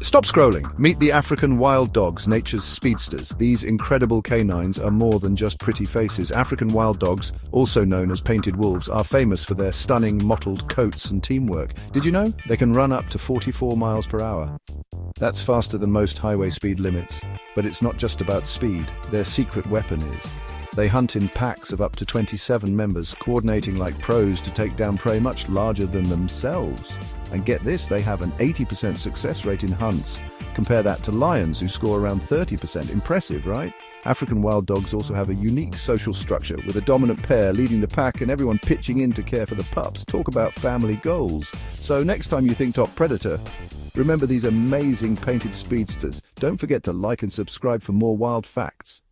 Stop scrolling. Meet the African wild dogs, nature's speedsters. These incredible canines are more than just pretty faces. African wild dogs, also known as painted wolves, are famous for their stunning mottled coats and teamwork. Did you know they can run up to 44 miles per hour? That's faster than most highway speed limits. But it's not just about speed. Their secret weapon is. They hunt in packs of up to 27 members, coordinating like pros to take down prey much larger than themselves. And get this, they have an 80% success rate in hunts. Compare that to lions, who score around 30%. Impressive, right? African wild dogs also have a unique social structure, with a dominant pair leading the pack and everyone pitching in to care for the pups. Talk about family goals. So next time you think top predator, remember these amazing painted speedsters. Don't forget to like and subscribe for more wild facts.